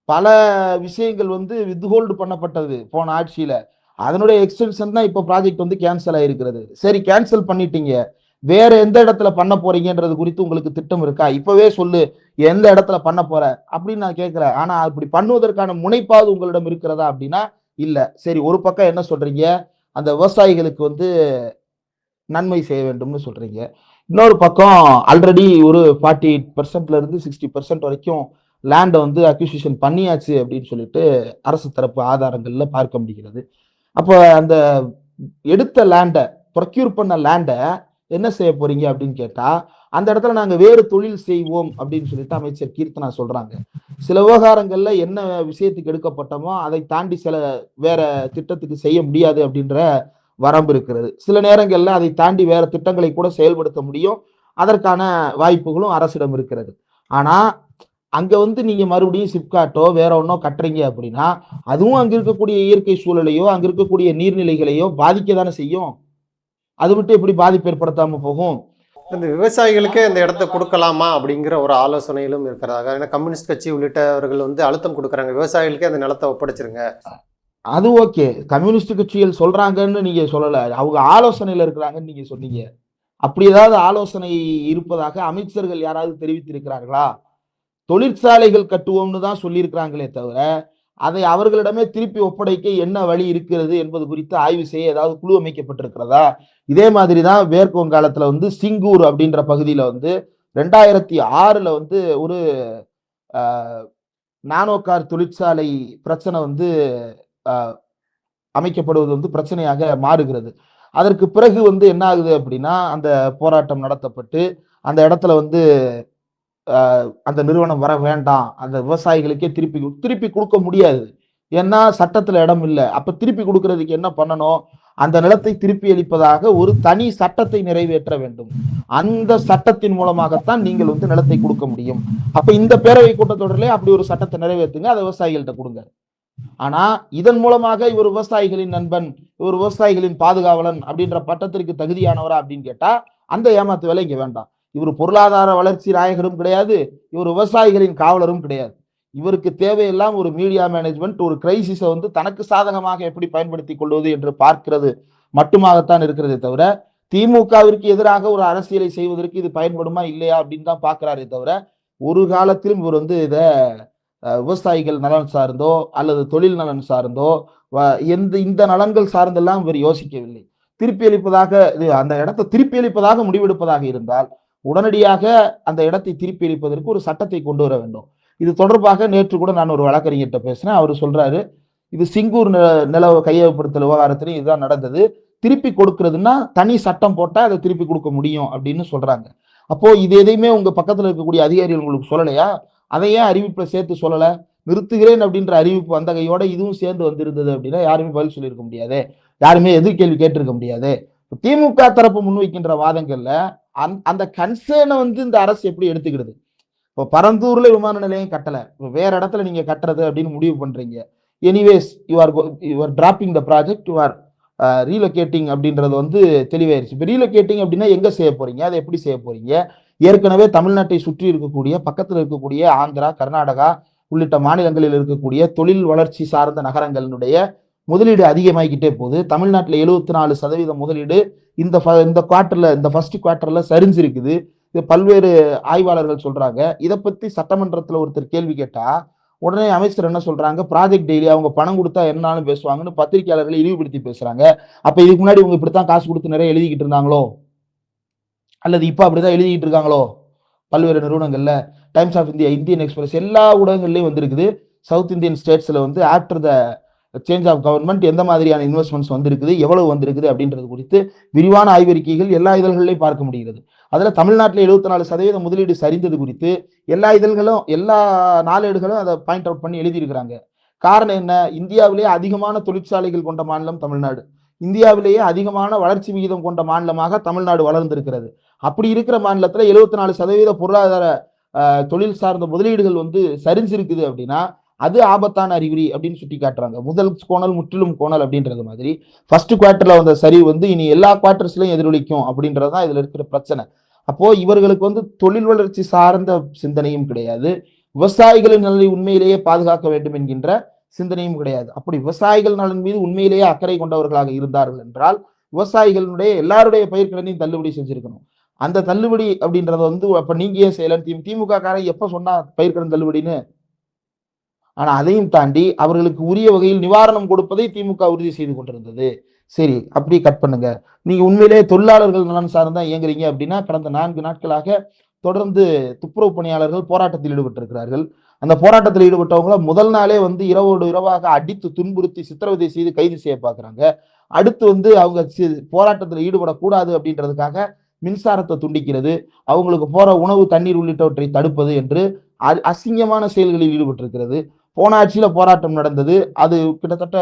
பல விஷயங்கள் வந்து வித்ஹோல்டு பண்ணப்பட்டது போன ஆட்சியில. அதனுடைய எக்ஸ்டென்ஷன் தான் இப்ப ப்ராஜெக்ட் வந்து கேன்சல் ஆயிருக்கிறது. சரி, கேன்சல் பண்ணிட்டீங்க, வேற எந்த இடத்துல பண்ண போறீங்கன்றது குறித்து உங்களுக்கு திட்டம் இருக்கா? இப்பவே சொல்லு, எந்த இடத்துல பண்ண போற அப்படின்னு நான் கேட்கிறேன். ஆனா அப்படி பண்ணுவதற்கான முனைப்பாவது உங்களிடம் இருக்கிறதா அப்படின்னா இல்ல. சரி, ஒரு பக்கம் என்ன சொல்றீங்க, அந்த விவசாயிகளுக்கு வந்து நன்மை செய்ய வேண்டும்னு சொல்றீங்க. இன்னொரு பக்கம் ஆல்ரெடி ஒரு 48% இருந்து 60% வரைக்கும் லேண்டை வந்து அக்யூசிஷன் பண்ணியாச்சு அப்படின்னு சொல்லிட்டு அரசு தரப்பு ஆதாரங்கள்ல பார்க்க முடிகிறது. அப்ப அந்த எடுத்த லேண்டை, ப்ரொக்யூர் பண்ண லேண்டை என்ன செய்ய போறீங்க அப்படின்னு கேட்டா அந்த இடத்துல நாங்க வேறு தொழில் செய்வோம் அப்படின்னு சொல்லிட்டு அமைச்சர் கீர்த்தனா சொல்றாங்க. சில விவகாரங்கள்ல என்ன விஷயத்துக்கு எடுக்கப்பட்டோமோ அதை தாண்டி சில வேற திட்டத்துக்கு செய்ய முடியாது அப்படின்ற வரம்பு இருக்கிறது. சில நேரங்கள்ல அதை தாண்டி வேற திட்டங்களை கூட செயல்படுத்த முடியும், அதற்கான வாய்ப்புகளும் அரசிடம் இருக்கிறது. ஆனா அங்க வந்து நீங்க மறுபடியும் சிப்காட்டோ வேற ஒன்னோ கட்டுறீங்க அப்படின்னா அதுவும் அங்க இருக்கக்கூடிய இயற்கை சூழலையோ அங்க இருக்கக்கூடிய நீர்நிலைகளையோ பாதிக்க தானே செய்யும். அது மட்டும் எப்படி பாதிப்பு ஏற்படுத்தாம போகும்? இந்த விவசாயிகளுக்கே இந்த இடத்த கொடுக்கலாமா அப்படிங்கிற ஒரு ஆலோசனையிலும் இருக்கிறதாக, ஏன்னா கம்யூனிஸ்ட் கட்சி உள்ளிட்டவர்கள் வந்து அழுத்தம் கொடுக்குறாங்க, விவசாயிகளுக்கே அந்த நிலத்தை ஒப்படைச்சிருங்க. அது ஓகே, கம்யூனிஸ்ட் கட்சிகள் சொல்றாங்கன்னு நீங்க சொல்லல, அவங்க ஆலோசனையில இருக்கிறாங்கன்னு நீங்க சொன்னீங்க. அப்படி ஏதாவது ஆலோசனை இருப்பதாக அமைச்சர்கள் யாராவது தெரிவித்திருக்கிறார்களா? தொழிற்சாலைகள் கட்டுவோம்னு தான் சொல்லியிருக்கிறாங்களே தவிர அதை அவர்களிடமே திருப்பி ஒப்படைக்க என்ன வழி இருக்கிறது என்பது குறித்து ஆய்வு செய்ய ஏதாவது குழு அமைக்கப்பட்டிருக்கிறதா? இதே மாதிரி தான் மேற்கு வங்காளத்துல வந்து சிங்கூர் அப்படின்ற பகுதியில வந்து 2006ல வந்து ஒரு நானோ கார் தொழிற்சாலை பிரச்சனை வந்து அமைக்கப்படுவது வந்து பிரச்சனையாக மாறுகிறது. அதற்கு பிறகு வந்து என்ன ஆகுது அப்படின்னா அந்த போராட்டம் நடத்தப்பட்டு அந்த இடத்துல வந்து அந்த நிறுவனம் வர வேண்டாம், அந்த விவசாயிகளுக்கே திருப்பி திருப்பி கொடுக்க முடியாது, ஏன்னா சட்டத்துல இடம் இல்லை. அப்ப திருப்பி கொடுக்கறதுக்கு என்ன பண்ணணும், அந்த நிலத்தை திருப்பி அளிப்பதாக ஒரு தனி சட்டத்தை நிறைவேற்ற வேண்டும். அந்த சட்டத்தின் மூலமாகத்தான் நீங்கள் வந்து நிலத்தை கொடுக்க முடியும். அப்ப இந்த பேரவை கூட்டத்தொடரிலே அப்படி ஒரு சட்டத்தை நிறைவேற்றுங்க, அதை விவசாயிகள்கிட்ட கொடுங்க. ஆனா இதன் மூலமாக இவர் விவசாயிகளின் நண்பன், இவர் விவசாயிகளின் பாதுகாவலன் அப்படின்ற பட்டத்திற்கு தகுதியானவரா அப்படின்னு கேட்டா அந்த ஏமாத்து வேலை இங்க வேண்டாம். இவர் பொருளாதார வளர்ச்சி நாயகரும் கிடையாது, இவர் விவசாயிகளின் காவலரும் கிடையாது. இவருக்கு தேவையெல்லாம் ஒரு மீடியா மேனேஜ்மெண்ட், ஒரு கிரைசிஸை வந்து தனக்கு சாதகமாக எப்படி பயன்படுத்திக் கொள்வது என்று பார்க்கிறது மட்டுமாகத்தான் இருக்கிறதே தவிர திமுகவிற்கு எதிராக ஒரு அரசியலை செய்வதற்கு இது பயன்படுமா இல்லையா அப்படின்னு தான் பார்க்கிறாரே தவிர ஒரு காலத்திலும் இவர் வந்து இதை விவசாயிகள் நலன் சார்ந்தோ அல்லது தொழில் நலன் சார்ந்தோ இந்த நலன்கள் சார்ந்தெல்லாம் இவர் யோசிக்கவில்லை. திருப்பி அளிப்பதாக அந்த இடத்தை திருப்பி அளிப்பதாக முடிவெடுப்பதாக இருந்தால் உடனடியாக அந்த இடத்தை திருப்பி அளிப்பதற்கு ஒரு சட்டத்தை கொண்டு வர வேண்டும். இது தொடர்பாக நேற்று கூட நான் ஒரு வழக்கறிஞர்கிட்ட பேசினேன். அவர் சொல்றாரு, இது சிங்கூர் நில கையகப்படுத்தல் விவகாரத்திலையும் இதுதான் நடந்தது, திருப்பி கொடுக்கறதுன்னா தனி சட்டம் போட்டா அதை திருப்பி கொடுக்க முடியும் அப்படின்னு சொல்றாங்க. அப்போ இது எதையுமே உங்க பக்கத்துல இருக்கக்கூடிய அதிகாரிகள் உங்களுக்கு சொல்லலையா? அதை ஏன் அறிவிப்புல சேர்த்து சொல்லல? நிறுத்துகிறேன் அப்படின்ற அறிவிப்பு வந்த கையோட இதுவும் சேர்ந்து வந்திருந்தது அப்படின்னா யாருமே பதில் சொல்லியிருக்க முடியாது, யாருமே எதிர்கேள்வி கேட்டிருக்க முடியாது. திமுக தரப்பு முன்வைக்கின்ற வாதங்கள்ல அந்த கன்சர்னை வந்து இந்த அரசு எப்படி எடுத்துக்கிடுது? இப்போ பரந்தூர்ல விமான நிலையம் கட்டல, இப்போ வேற இடத்துல நீங்க கட்டுறது அப்படின்னு முடிவு பண்றீங்க. Anyways you are dropping the project, you are relocating அப்படின்றது வந்து தெளிவாயிருச்சு. இப்போ ரீலொகேட்டிங் அப்படின்னா எங்க செய்ய போறீங்க, அதை எப்படி செய்ய போறீங்க? ஏற்கனவே தமிழ்நாட்டை சுற்றி இருக்கக்கூடிய பக்கத்தில் இருக்கக்கூடிய ஆந்திரா, கர்நாடகா உள்ளிட்ட மாநிலங்களில் இருக்கக்கூடிய தொழில் வளர்ச்சி சார்ந்த நகரங்களினுடைய முதலீடு அதிகமாகிக்கிட்டே போகுது. தமிழ்நாட்டில் 74% முதலீடு இந்த குவார்டர்ல, இந்த ஃபர்ஸ்ட் குவார்டர்ல சரிஞ்சிருக்குது. இது பல்வேறு ஆய்வாளர்கள் சொல்றாங்க. இதை பத்தி சட்டமன்றத்தில் ஒருத்தர் கேள்வி கேட்டா உடனே அமைச்சர் என்ன சொல்றாங்க, ப்ராஜெக்ட் டெய்லி அவங்க பணம் கொடுத்தா என்னாலும் பேசுவாங்கன்னு பத்திரிகையாளர்களை இழிவுபடுத்தி பேசுறாங்க. அப்ப இதுக்கு முன்னாடி இவங்க இப்படித்தான் காசு கொடுத்து நிறைய எழுதிக்கிட்டு இருந்தாங்களோ, அல்லது இப்ப அப்படிதான் எழுதிக்கிட்டு இருக்காங்களோ? பல்வேறு நிறுவனங்கள்ல Times of India, Indian Express எல்லா ஊடகங்கள்லயும் வந்திருக்குது. சவுத் இந்தியன் ஸ்டேட்ஸ்ல வந்து after the change of government எந்த மாதிரியான இன்வெஸ்ட்மெண்ட்ஸ் வந்திருக்குது, எவ்வளவு வந்திருக்குது அப்படின்றது குறித்து விரிவான ஆய்வறிக்கைகள் எல்லா இதழ்களிலையும் பார்க்க முடிகிறது. அதுல தமிழ்நாட்டில் 74% முதலீடு சரிந்தது குறித்து எல்லா இதழ்களும் எல்லா நாளேடுகளும் அதை பாயிண்ட் அவுட் பண்ணி எழுதியிருக்கிறாங்க. காரணம் என்ன? இந்தியாவிலேயே அதிகமான தொழிற்சாலைகள் கொண்ட மாநிலம் தமிழ்நாடு. இந்தியாவிலேயே அதிகமான வளர்ச்சி விகிதம் கொண்ட மாநிலமாக தமிழ்நாடு வளர்ந்திருக்கிறது. அப்படி இருக்கிற மாநிலத்துல 74% பொருளாதார தொழில் சார்ந்த முதலீடுகள் வந்து சரிஞ்சிருக்குது அப்படின்னா அது ஆபத்தான அறிகுறி அப்படின்னு சுட்டி காட்டுறாங்க. முதல் கோணல் முற்றிலும் கோணல் அப்படின்றது மாதிரி ஃபர்ஸ்ட் குவார்டர்ல வந்த சரிவு வந்து இனி எல்லா குவார்டர்ஸ்லயும் எதிரொலிக்கும் அப்படின்றதுதான் இதுல இருக்கிற பிரச்சனை. அப்போ இவர்களுக்கு வந்து தொழில் வளர்ச்சி சார்ந்த சிந்தனையும் கிடையாது, விவசாயிகளின் நலனை உண்மையிலேயே பாதுகாக்க வேண்டும் என்கின்ற சிந்தனையும் கிடையாது. அப்படி விவசாயிகள் நலன் மீது உண்மையிலேயே அக்கறை கொண்டவர்களாக இருந்தார்கள் என்றால் விவசாயிகளுடைய எல்லாருடைய பயிர்க்கடனையும் தள்ளுபடி செஞ்சிருக்கணும். அந்த தள்ளுபடி அப்படின்றத வந்து அப்ப நீங்க ஏன் செய்யல? திமுக காரன் எப்ப சொன்னா பயிர்க்கடன் தள்ளுபடின்னு? ஆனா அதையும் தாண்டி அவர்களுக்கு உரிய வகையில் நிவாரணம் கொடுப்பதை திமுக உறுதி செய்து கொண்டிருந்தது. சரி, அப்படி கட் பண்ணுங்க. நீங்க உண்மையிலே தொழிலாளர்கள் நலன் சார்ந்தா இயங்குறீங்க அப்படின்னா கடந்த 4 நாட்களாக தொடர்ந்து துப்புரவு பணியாளர்கள் போராட்டத்தில் ஈடுபட்டிருக்கிறார்கள். அந்த போராட்டத்தில் ஈடுபட்டவங்கள முதல் நாளே வந்து இரவோடு இரவாக அடித்து துன்புறுத்தி சித்திரவதை செய்து கைது செய்ய பாக்குறாங்க. அடுத்து வந்து அவங்க போராட்டத்தில் ஈடுபடக்கூடாது அப்படின்றதுக்காக மின்சாரத்தை துண்டிக்கிறது, அவங்களுக்கு போற உணவு தண்ணீர் உள்ளிட்டவற்றை தடுப்பது என்று அசிங்கமான செயல்களில் ஈடுபட்டிருக்கிறது. போன ஆட்சியில போராட்டம் நடந்தது. அது கிட்டத்தட்ட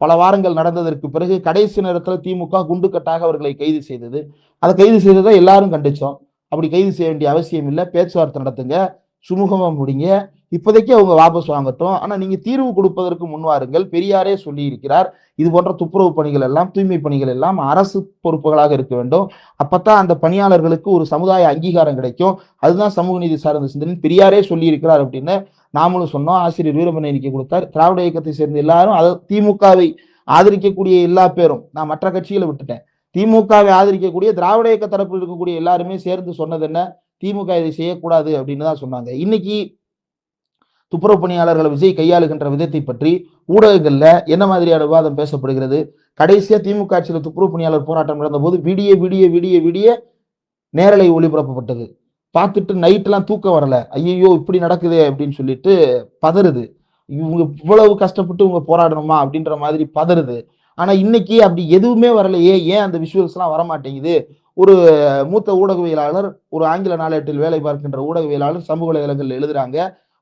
பல வாரங்கள் நடந்ததற்கு பிறகு கடைசி நேரத்தில் திமுக குண்டுக்கட்டாக அவர்களை கைது செய்தது. அதை கைது செய்ததை எல்லாரும் கண்டிச்சோம். அப்படி கைது செய்ய வேண்டிய அவசியம் இல்லை, பேச்சுவார்த்தை நடத்துங்க, சுமூகமா முடிங்க, இப்போதைக்கு அவங்க வாபஸ் வாங்கட்டும். ஆனா நீங்க தீர்வு கொடுப்பதற்கு முன்வாருங்கள். பெரியாரே சொல்லி இருக்கிறார், இது போன்ற துப்புரவு பணிகள் எல்லாம் தூய்மை பணிகள் எல்லாம் அரசு பொறுப்புகளாக இருக்க வேண்டும். அப்பதான் அந்த பணியாளர்களுக்கு ஒரு சமுதாய அங்கீகாரம் கிடைக்கும். அதுதான் சமூக நீதி சார்ந்த சிந்தனை பெரியாரே சொல்லி இருக்கிறார் அப்படின்னு நாமளும் சொன்னோம். ஆசிரியர் வீரமணி அறிக்கை கொடுத்தார். திராவிட இயக்கத்தை சேர்ந்த எல்லாரும், அதாவது திமுகவை ஆதரிக்கக்கூடிய எல்லா பேரும், நான் மற்ற கட்சிகளை விட்டுட்டேன், திமுகவை ஆதரிக்கக்கூடிய திராவிட இயக்க தரப்பில் இருக்கக்கூடிய எல்லாருமே சேர்ந்து சொன்னது என்ன? திமுக இதை செய்யக்கூடாது அப்படின்னு தான் சொன்னாங்க. இன்னைக்கு துப்புரவு பணியாளர்களை விஜய் கையாளுகின்ற விதத்தை பற்றி ஊடகங்கள்ல என்ன மாதிரியான விவாதம் பேசப்படுகிறது? கடைசியா திமுக ஆட்சியில் துப்புரவு பணியாளர் போராட்டம் நடந்த போது விடிய விடிய விடிய விடிய நேரலை ஒளிபரப்பப்பட்டது. பார்த்துட்டு நைட் எல்லாம் தூக்கம் வரல, ஐயோ இப்படி நடக்குது அப்படின்னு சொல்லிட்டு பதறுது. இவங்க இவ்வளவு கஷ்டப்பட்டு இவங்க போராடணுமா அப்படின்ற மாதிரி பதறுது. ஆனா இன்னைக்கு அப்படி எதுவுமே வரலையே, ஏன் அந்த விஷுவல்ஸ் எல்லாம் வரமாட்டேங்குது? ஒரு மூத்த ஊடகவியலாளர், ஒரு ஆங்கில நாளேட்டில் வேலை பார்க்கின்ற ஊடகவியலாளர் சமூக வலைதளங்கள் எழுதுறாங்க,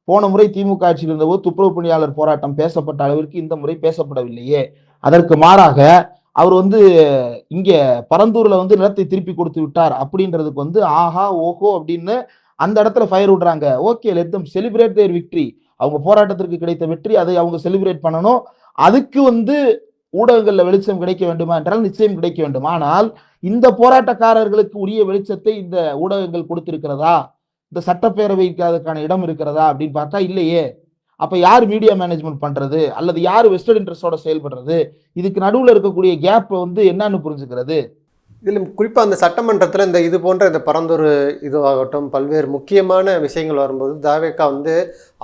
போன முறை திமுக ஆட்சியில் இருந்தபோது துப்புரவு பணியாளர் போராட்டம் பேசப்பட்ட அளவிற்கு இந்த முறை பேசப்படவில்லையே. அதற்கு மாறாக அவர் வந்து இங்க பரந்தூர்ல வந்து நிலத்தை திருப்பி கொடுத்து விட்டார் அப்படின்றதுக்கு வந்து ஆஹா ஓஹோ அப்படின்னு அந்த இடத்துல ஃபயர் விடுறாங்க. ஓகே, லெட் தம் செலிப்ரேட் தேர் விக்டரி. அவங்க போராட்டத்திற்கு கிடைத்த வெற்றி, அதை அவங்க செலிப்ரேட் பண்ணணும். அதுக்கு வந்து ஊடகங்கள்ல வெளிச்சம் கிடைக்க வேண்டுமா என்றால் நிச்சயம் கிடைக்க வேண்டும். ஆனால் இந்த போராட்டக்காரர்களுக்கு உரிய வெளிச்சத்தை இந்த ஊடகங்கள் கொடுத்திருக்கிறதா? இந்த சட்டப்பேரவைக்கு அதுக்கான இடம் இருக்கிறதா அப்படின்னு பார்த்தா இல்லையே. அப்ப யார் மீடியா மேனேஜ்மெண்ட் பண்றது? அல்லது யார் வெஸ்டர்ன் இன்ட்ரெஸ்டோட செயல்படுறது? இதுக்கு நடுவுல இருக்கக்கூடிய கேப் வந்து என்னன்னு புரிஞ்சுக்கிறது? இதில் குறிப்பாக அந்த சட்டமன்றத்தில் இந்த இது போன்ற இந்த பரந்தொரு இதுவாகட்டும் பல்வேறு முக்கியமான விஷயங்கள் வரும்போது தாவேக்கா வந்து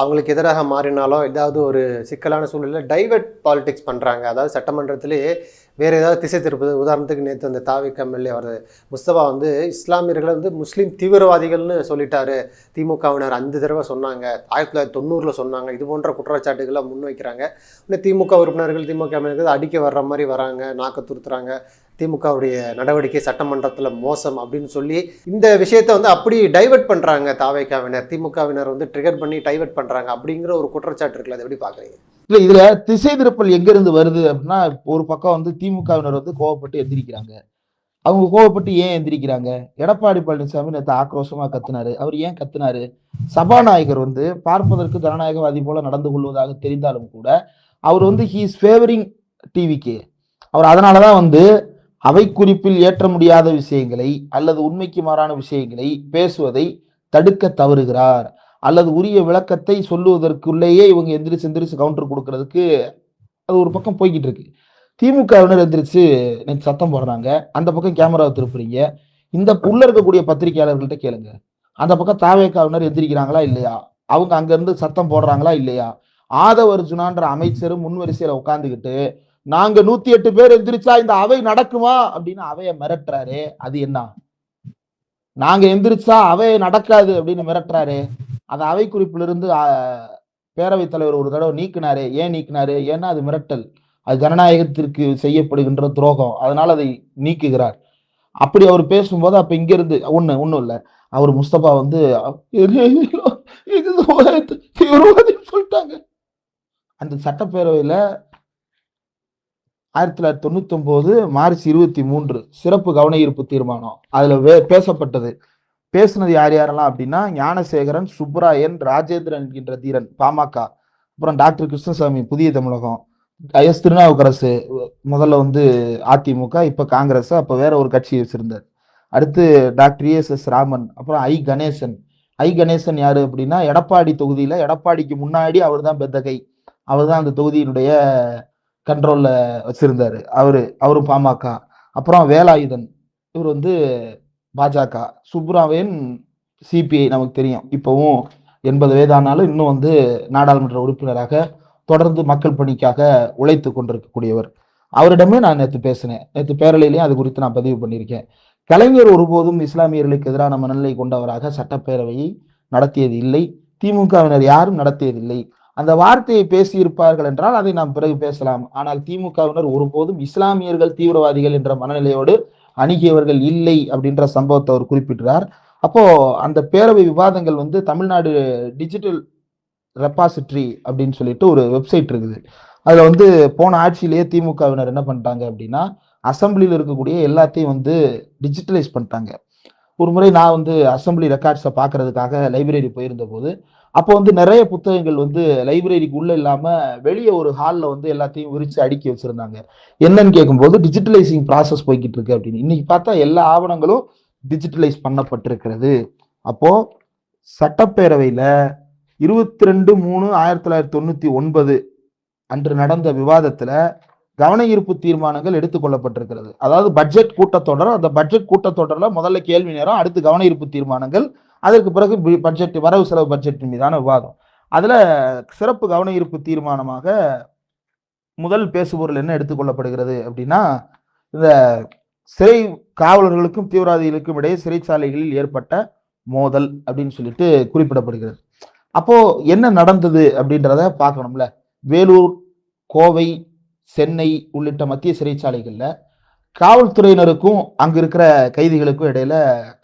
அவங்களுக்கு எதிராக மாறினாலோ ஏதாவது ஒரு சிக்கலான சூழ்நிலையில் டைவர்ட் பாலிடிக்ஸ் பண்ணுறாங்க. அதாவது சட்டமன்றத்திலேயே வேறு ஏதாவது திசை திருப்பது. உதாரணத்துக்கு நேற்று அந்த தாவேக்கா எம்எல்ஏ வருது முஸ்தபா வந்து இஸ்லாமியர்களை வந்து முஸ்லீம் தீவிரவாதிகள்னு சொல்லிட்டாரு. திமுகவினர் 5 தடவை சொன்னாங்க, 1990 சொன்னாங்க. இது போன்ற குற்றச்சாட்டுகளை முன்வைக்கிறாங்க. இன்னும் திமுக உறுப்பினர்கள் திமுக எம்எல்ஏக்கள் அடிக்க வர்ற மாதிரி வராங்க, நாக்க துருத்துறாங்க. திமுகவுடைய நடவடிக்கை சட்டமன்றத்தில் மோசம் அப்படின்னு சொல்லி இந்த விஷயத்தை வந்து அப்படி டைவர்ட் பண்ணுறாங்க. தாவேக்காவினர் திமுகவினர் வந்து ட்ரிகர் பண்ணி டைவர்ட் பண்ணுறாங்க அப்படிங்கிற ஒரு குற்றச்சாட்டு இருக்குல்ல, அதை எப்படி பார்க்குறீங்க? இல்ல, இதுல திசை திருப்பல் எங்க இருந்து வருது அப்படின்னா, ஒரு பக்கம் வந்து திமுகவினர் வந்து கோவப்பட்டு எந்திரிக்கிறாங்க. அவங்க கோவப்பட்டு ஏன் எந்திரிக்கிறாங்க? எடப்பாடி பழனிசாமி நேற்று ஆக்ரோஷமா கத்துனாரு. அவர் ஏன் கத்துனாரு? சபாநாயகர் வந்து பார்ப்பதற்கு ஜனநாயகவாதி போல நடந்து கொள்வதாக தெரிந்தாலும் கூட அவர் வந்து ஹி இஸ் ஃபேவரிங் டிவிகே. அவர் அதனாலதான் வந்து அவை குறிப்பில் ஏற்ற முடியாத விஷயங்களை அல்லது உண்மைக்கு மாறான விஷயங்களை பேசுவதை தடுக்க தவறுகிறார். அல்லது உரிய விளக்கத்தை சொல்லுவதற்குள்ளேயே இவங்க எந்திரிச்சு கவுண்டர் கொடுக்கறதுக்கு அது ஒரு பக்கம் போய்கிட்டு இருக்கு. திமுகவினர் எந்திரிச்சு நேற்று சத்தம் போடுறாங்க, அந்த பக்கம் கேமராவை திருப்புறீங்க. இந்த உள்ள இருக்கக்கூடிய பத்திரிகையாளர்கள்ட்ட கேளுங்க, அந்த பக்கம் தாவேக்காவினர் எந்திரிக்கிறாங்களா இல்லையா? அவங்க அங்க இருந்து சத்தம் போடுறாங்களா இல்லையா? ஆதவ அர்ஜுனான்ற அமைச்சரும் முன்வரிசையில உட்கார்ந்துகிட்டு நாங்க 108 பேர் எந்திரிச்சா இந்த அவை நடக்குமா அப்படின்னு அவைய மிரட்டுறாரு. அது என்ன? நாங்க எந்திரிச்சா அவை நடக்காது அப்படின்னு மிரட்டுறாரு. அந்த அவை குறிப்பிலிருந்து பேரவைத் தலைவர் ஒரு தடவை நீக்கினாரு. ஏன் நீக்கினாரு? ஏன்னா அது மிரட்டல், அது ஜனநாயகத்திற்கு செய்யப்படுகின்ற துரோகம், அதனால அதை நீக்குகிறார். அப்படி அவர் பேசும்போது அப்ப இங்க இருந்து ஒண்ணும் இல்ல, அவர் முஸ்தபா வந்து இது தீவிரவாதி சொல்லிட்டாங்க. அந்த சட்டப்பேரவையில 1999 மார்ச் 23 சிறப்பு கவன ஈர்ப்பு தீர்மானம் அதுல பேசப்பட்டது. பேசுனது யார் யாரெல்லாம் அப்படின்னா, ஞானசேகரன், சுப்ராயன், ராஜேந்திரன் என்கின்ற தீரன் பாமக, அப்புறம் டாக்டர் கிருஷ்ணசாமி புதிய தமிழகம், எஸ் திருநாவுக்கரசு முதல்ல வந்து அதிமுக, இப்ப காங்கிரஸ், அப்ப வேற ஒரு கட்சி வச்சிருந்தார். அடுத்து டாக்டர் ESS ராமன், அப்புறம் ஐ கணேசன் யாரு அப்படின்னா, எடப்பாடி தொகுதியில எடப்பாடிக்கு முன்னாடி அவர் தான் பெத்தகை, அவர் தான் அந்த தொகுதியினுடைய கண்ட்ரோல்ல வச்சிருந்தாரு. அவரும் பாமக. அப்புறம் வேலாயுதன், இவர் வந்து பாஜக. சுப்ராயன் CPI, நமக்கு தெரியும், இப்பவும் 80 வயதானாலும் இன்னும் வந்து நாடாளுமன்ற உறுப்பினராக தொடர்ந்து மக்கள் பணிக்காக உழைத்து கொண்டிருக்கக்கூடியவர். அவரிடமே நான் நேற்று பேசினேன். நேற்று பேரலையிலேயே அது குறித்து நான் பதிவு பண்ணியிருக்கேன். கலைஞர் ஒருபோதும் இஸ்லாமியர்களுக்கு எதிரான மனநிலை கொண்டவராக சட்டப்பேரவையை நடத்தியது இல்லை, திமுகவினர் யாரும் நடத்தியதில்லை. அந்த வார்த்தையை பேசியிருப்பார்கள் என்றால் அதை நாம் பிறகு பேசலாம். ஆனால் திமுகவினர் ஒருபோதும் இஸ்லாமியர்கள் தீவிரவாதிகள் என்ற மனநிலையோடு அணுகியவர்கள் இல்லை அப்படின்ற சம்பவத்தை அவர் குறிப்பிட்டார். அப்போ அந்த பேரவை விவாதங்கள் வந்து தமிழ்நாடு டிஜிட்டல் ரெபாசிட்டரி அப்படின்னு சொல்லிட்டு ஒரு வெப்சைட் இருக்குது. அதுல வந்து போன ஆட்சியிலேயே திமுகவினர் என்ன பண்ணிட்டாங்க அப்படின்னா, அசம்பிளியில் இருக்கக்கூடிய எல்லாத்தையும் வந்து டிஜிட்டலைஸ் பண்ணிட்டாங்க. ஒரு முறை நான் வந்து அசம்பிளி ரெக்கார்ட்ஸை பார்க்கறதுக்காக லைப்ரரி போயிருந்த போது, அப்போ வந்து நிறைய புத்தகங்கள் வந்து லைப்ரரிக்கு உள்ள இல்லாம வெளியே ஒரு ஹாலில் வந்து எல்லாத்தையும் விரிச்சு அடுக்கி வச்சிருந்தாங்க. என்னன்னு கேட்கும்போது டிஜிட்டலைசிங் ப்ராசஸ் போய்கிட்டு இருக்கு அப்படின்னு. இன்னைக்கு பார்த்தா எல்லா ஆவணங்களும் டிஜிட்டலைஸ் பண்ணப்பட்டிருக்கிறது. அப்போ சட்டப்பேரவையில 22/3/1999 அன்று நடந்த விவாதத்துல கவன ஈர்ப்பு தீர்மானங்கள் எடுத்துக்கொள்ளப்பட்டிருக்கிறது. அதாவது பட்ஜெட் கூட்டத்தொடர், அந்த பட்ஜெட் கூட்டத்தொடர்ல முதல்ல கேள்வி நேரம், அடுத்து கவன ஈர்ப்பு தீர்மானங்கள், அதற்கு பிறகு பட்ஜெட், வரவு செலவு பட்ஜெட் மீதான விவாதம். அதுல சிறப்பு கவன ஈர்ப்பு தீர்மானமாக முதல் பேசுபொருள் என்ன எடுத்துக்கொள்ளப்படுகிறது அப்படின்னா, இந்த சிறை காவலர்களுக்கும் தீவிரவாதிகளுக்கும் இடையே சிறைச்சாலைகளில் ஏற்பட்ட மோதல் அப்படின்னு சொல்லிட்டு குறிப்பிடப்படுகிறது. அப்போ என்ன நடந்தது அப்படின்றத பார்க்கணும்ல. வேலூர், கோவை, சென்னை உள்ளிட்ட மத்திய சிறைச்சாலைகள்ல காவல்துறையினருக்கும் அங்க இருக்கிற கைதிகளுக்கும் இடையில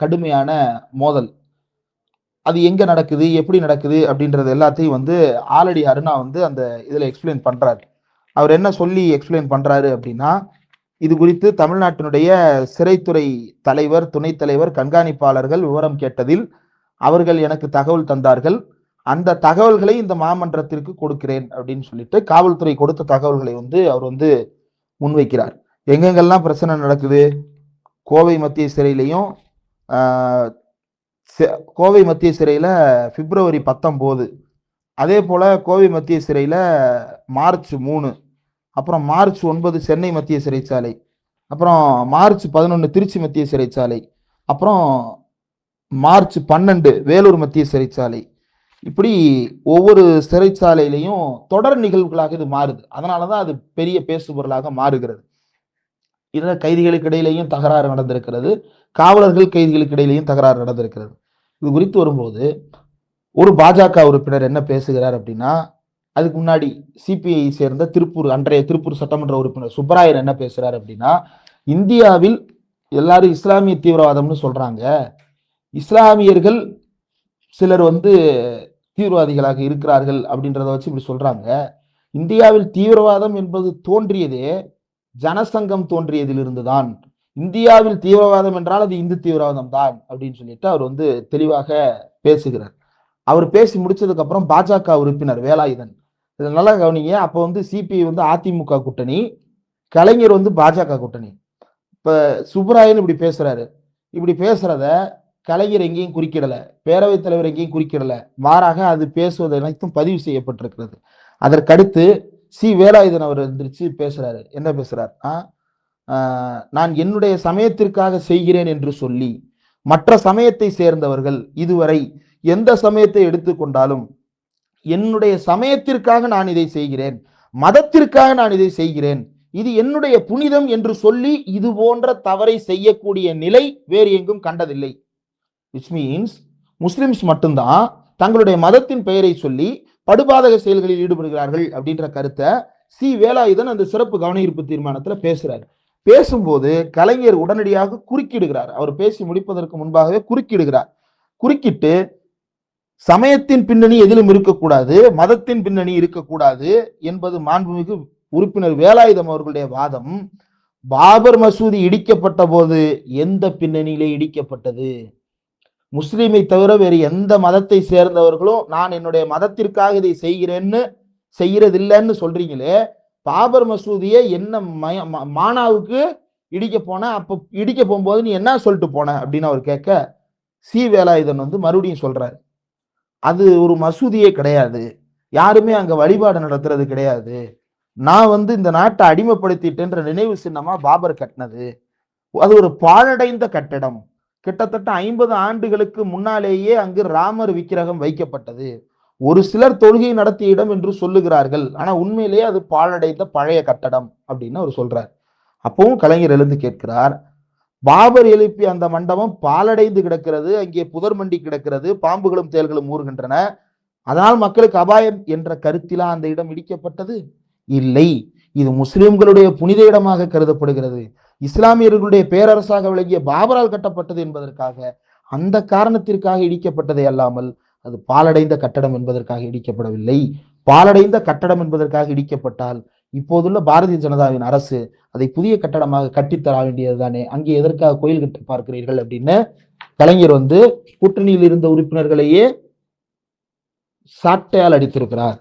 கடுமையான மோதல். அது எங்க நடக்குது, எப்படி நடக்குது அப்படின்றது எல்லாத்தையும் வந்து ஆலடி அருணா வந்து அந்த இதுல எக்ஸ்பிளைன் பண்றாரு. அவர் என்ன சொல்லி எக்ஸ்பிளைன் பண்றாரு அப்படின்னா, இது குறித்து தமிழ்நாட்டினுடைய சிறைத்துறை தலைவர், துணைத் தலைவர், கண்காணிப்பாளர்கள் விவரம் கேட்டதில் அவர்கள் எனக்கு தகவல் தந்தார்கள். அந்த தகவல்களை இந்த மாமன்றத்திற்கு கொடுக்கிறேன் அப்படின்னு சொல்லிட்டு காவல்துறை கொடுத்த தகவல்களை வந்து அவர் வந்து முன்வைக்கிறார். எங்கெங்கெல்லாம் பிரச்சனை நடக்குது, கோவை மத்திய சிறையிலையும், கோவை மத்திய சிறையில பிப்ரவரி 19, அதே போல கோவை மத்திய சிறையில மார்ச் 3, அப்புறம் மார்ச் 9 சென்னை மத்திய சிறைச்சாலை, அப்புறம் மார்ச் 11 திருச்சி மத்திய சிறைச்சாலை, அப்புறம் மார்ச் 12 வேலூர் மத்திய சிறைச்சாலை. இப்படி ஒவ்வொரு சிறைச்சாலையிலையும் தொடர் நிகழ்வுகளாக இது மாறுது. அதனாலதான் அது பெரிய பேசுபொருளாக மாறுகிறது. இதுல கைதிகளுக்கு இடையிலையும் தகராறு நடந்திருக்கிறது, காவலர்கள் கைதிகளுக்கு இடையிலையும் தகராறு நடந்திருக்கிறது. இது குறித்து வரும்போது ஒரு பாஜக உறுப்பினர் என்ன பேசுகிறார் அப்படின்னா, அதுக்கு முன்னாடி CPI சேர்ந்த அன்றைய திருப்பூர் சட்டமன்ற உறுப்பினர் சுப்பராயன் என்ன பேசுறாரு அப்படின்னா, இந்தியாவில் எல்லாரும் இஸ்லாமிய தீவிரவாதம்னு சொல்றாங்க, இஸ்லாமியர்கள் சிலர் வந்து தீவிரவாதிகளாக இருக்கிறார்கள் அப்படின்றத வச்சு இப்படி சொல்றாங்க. இந்தியாவில் தீவிரவாதம் என்பது தோன்றியதே ஜனசங்கம் தோன்றியதிலிருந்து தான். இந்தியாவில் தீவிரவாதம் என்றால் அது இந்து தீவிரவாதம் தான் அப்படின்னு சொல்லிட்டு அவர் வந்து தெளிவாக பேசுகிறார். அவர் பேசி முடிச்சதுக்கு அப்புறம் பாஜக உறுப்பினர் வேலாயுதன், இதை நல்லா கவனிங்க, அப்ப வந்து CPI வந்து அதிமுக கூட்டணி, கலைஞர் வந்து பாஜக கூட்டணி. இப்ப சுப்பராயன் இப்படி பேசுறாரு. இப்படி பேசுறத கலைஞர் எங்கேயும் குறிக்கிடல, பேரவைத் தலைவர் எங்கேயும் குறிக்கிடல, மாறாக அது பேசுவது அனைத்தும் பதிவு செய்யப்பட்டிருக்கிறது. அதற்கடுத்து வேலாயுதன் அவர் எந்திரிச்சு பேசுறாரு. என்ன பேசுறார், நான் என்னுடைய சமயத்திற்காக செய்கிறேன் என்று சொல்லி மற்ற சமயத்தை சேர்ந்தவர்கள் இதுவரை எந்த சமயத்தை எடுத்துக்கொண்டாலும் என்னுடைய சமயத்திற்காக நான் இதை செய்கிறேன், மதத்திற்காக நான் இதை செய்கிறேன், இது என்னுடைய புனிதம் என்று சொல்லி இது போன்ற தவறை செய்யக்கூடிய நிலை வேறு எங்கும் கண்டதில்லை. விச் மீன்ஸ் முஸ்லிம்ஸ் மட்டும்தான் தங்களுடைய மதத்தின் பெயரை சொல்லி படுபாதக செயல்களில் ஈடுபடுகிறார்கள் அப்படின்ற கருத்தை சி வேலாயுதன் அந்த சிறப்பு கவன ஈர்ப்பு தீர்மானத்துல பேசுறாரு. பேசும்போது கலைஞர் உடனடியாக குறுக்கிடுகிறார். அவர் பேசி முடிப்பதற்கு முன்பாகவே குறுக்கிடுகிறார். குறுக்கிட்டு சமயத்தின் பின்னணி எதிலும் இருக்கக்கூடாது, மதத்தின் பின்னணி இருக்கக்கூடாது என்பது மாண்புமிகு உறுப்பினர் வேலாயுதம் அவர்களுடைய வாதம். பாபர் மசூதி இடிக்கப்பட்ட போது எந்த பின்னணியிலே இடிக்கப்பட்டது? முஸ்லீமை தவிர வேறு எந்த மதத்தை சேர்ந்தவர்களும் நான் என்னுடைய மதத்திற்காக இதை செய்யறதில்லைன்னு சொல்றீங்களே, பாபர் மசூதியை என்ன மானாவுக்கு இடிக்க போன, அப்ப இடிக்க போகும்போது நீ என்ன சொல்லிட்டு போன அப்படின்னு அவர் கேட்க, சி வேலாயுதன் மறுபடியும் சொல்றாரு, அது ஒரு மசூதியே கிடையாது, யாருமே அங்க வழிபாடு நடத்துறது கிடையாது, நான் இந்த நாட்டை அடிமைப்படுத்திட்டேன்ற நினைவு சின்னமா பாபர் கட்டினது, அது ஒரு பாழடைந்த கட்டடம், கிட்டத்தட்ட 50 ஆண்டுகளுக்கு முன்னாலேயே அங்கு ராமர் விக்கிரகம் வைக்கப்பட்டது, ஒரு சிலர் தொழுகை நடத்திய இடம் என்று சொல்லுகிறார்கள், ஆனா உண்மையிலேயே அது பாழடைந்த பழைய கட்டடம் அப்படின்னு அவர் சொல்றார். அப்பவும் கலைஞர் எழுந்து கேட்கிறார், பாபர் எழுப்பிய அந்த மண்டபம் பாலடைந்து கிடக்கிறது, அங்கே புதர் மண்டி கிடக்கிறது, பாம்புகளும் தேள்களும் ஊறுகின்றன, அதனால் மக்களுக்கு அபாயம் என்ற கருத்திலா அந்த இடம் இடிக்கப்பட்டது? இல்லை, இது முஸ்லிம்களுடைய புனித இடமாக கருதப்படுகிறது, இஸ்லாமியர்களுடைய பேரரசாக விளங்கிய பாபரால் கட்டப்பட்டது என்பதற்காக, அந்த காரணத்திற்காக இடிக்கப்பட்டதை அல்லாமல் அது பாலடைந்த கட்டடம் என்பதற்காக இடிக்கப்படவில்லை. பாலடைந்த கட்டடம் என்பதற்காக இடிக்கப்பட்டால் இப்போதுள்ள பாரதிய ஜனதாவின் அரசு அதை புதிய கட்டடமாக கட்டித்தர வேண்டியதுதானே, அங்கே எதற்காக கோயில் கட்டி பார்க்கிறீர்கள் அப்படின்னு கலைஞர் கூட்டணியில் இருந்த உறுப்பினர்களையே சாட்டையால் அடித்திருக்கிறார்.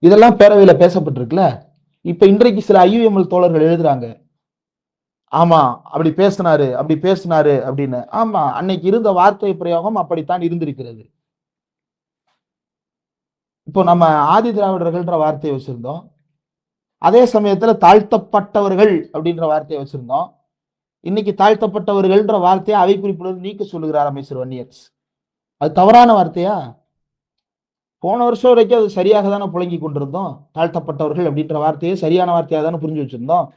இதெல்லாம் பேரவையில பேசப்பட்டிருக்குல்ல. இப்ப இன்றைக்கு சில ஐயுஎம்எல் தோழர்கள் எழுதுறாங்க, ஆமா அப்படி பேசினாரு அப்படின்னு. ஆமா, அன்னைக்கு இருந்த வார்த்தை பிரயோகம் அப்படித்தான் இருந்திருக்கிறது. இப்போ நம்ம ஆதி திராவிடர்கள்ன்ற வார்த்தையை வச்சிருந்தோம், அதே சமயத்துல தாழ்த்தப்பட்டவர்கள் அப்படின்ற வார்த்தையை வச்சிருந்தோம். இன்னைக்கு தாழ்த்தப்பட்டவர்கள்ன்ற வார்த்தையை அவை குறிப்பிலிருந்து நீக்க சொல்லுகிறார் அமைச்சர் வன்னியர்ஸ். அது தவறான வார்த்தையா? போன வருஷம் வரைக்கும் அது சரியாக தானே புழங்கி கொண்டிருந்தோம். தாழ்த்தப்பட்டவர்கள் அப்படின்ற வார்த்தையை சரியான வார்த்தையாக தானே புரிஞ்சு வச்சிருந்தோம்.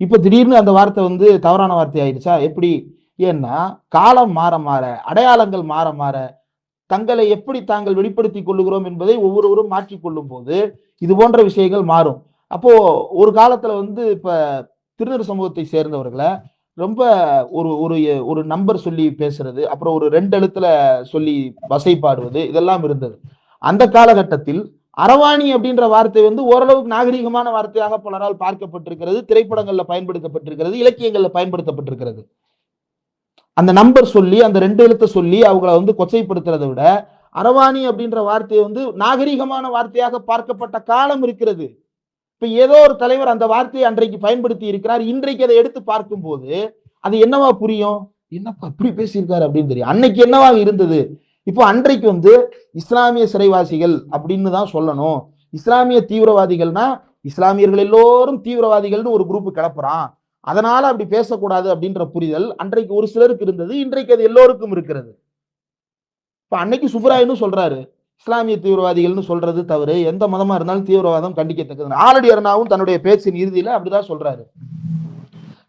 இப்ப திடீர்னு அந்த வார்த்தை தவறான வார்த்தை ஆயிடுச்சா எப்படி? ஏன்னா காலம் மாற மாற, அடையாளங்கள் மாற மாற, தங்களை எப்படி தாங்கள் வெளிப்படுத்தி கொள்ளுகிறோம் என்பதை ஒவ்வொருவரும் மாற்றிக்கொள்ளும் போது இது போன்ற விஷயங்கள் மாறும். அப்போ ஒரு காலத்துல இப்ப திருநர் சமூகத்தை சேர்ந்தவர்களை ரொம்ப ஒரு ஒரு ஒரு நம்பர் சொல்லி பேசுறது, அப்புறம் ஒரு 2 எழுத்துல சொல்லி வசைப்பாடுவது, இதெல்லாம் இருந்தது. அந்த காலகட்டத்தில் அரவாணி அப்படின்ற வார்த்தை ஓரளவுக்கு நாகரீகமான வார்த்தையாக பலரால் பார்க்கப்பட்டிருக்கிறது, திரைப்படங்கள்ல பயன்படுத்தப்பட்டிருக்கிறது, இலக்கியங்கள்ல பயன்படுத்தப்பட்டிருக்கிறது. அந்த நம்பர் சொல்லி அந்த 2 எழுத்தை சொல்லி அவங்களை கொச்சைப்படுத்துறதை விட அரவாணி அப்படின்ற வார்த்தையை நாகரீகமான வார்த்தையாக பார்க்கப்பட்ட காலம் இருக்கிறது. இப்ப ஏதோ ஒரு தலைவர் அந்த வார்த்தையை அன்றைக்கு பயன்படுத்தி இருக்கிறார், இன்றைக்கு அதை எடுத்து பார்க்கும் போது அது என்னவா புரியும்? என்னப்பா அப்படி பேசியிருக்காரு அப்படின்னு தெரியும். அன்னைக்கு என்னவாக இருந்தது? இப்போ அன்றைக்கு இஸ்லாமிய சிறைவாசிகள் அப்படின்னு தான் சொல்லணும், இஸ்லாமிய தீவிரவாதிகள்னா இஸ்லாமியர்கள் எல்லோரும் தீவிரவாதிகள்னு ஒரு குரூப் கிளப்புறான், அதனால அப்படி பேசக்கூடாது அப்படின்ற புரிதல் அன்றைக்கு ஒரு சிலருக்கு இருந்தது, இன்றைக்கு அது எல்லோருக்கும் இருக்கிறது. இப்ப அன்னைக்கு சுப்ராயன்னு சொல்றாரு, இஸ்லாமிய தீவிரவாதிகள்னு சொல்றது தவறு, எந்த மதமா இருந்தாலும் தீவிரவாதம் கண்டிக்கத்தக்கது. ஆலடி அருணாவும் தன்னுடைய பேச்சின் இறுதியில அப்படிதான் சொல்றாரு.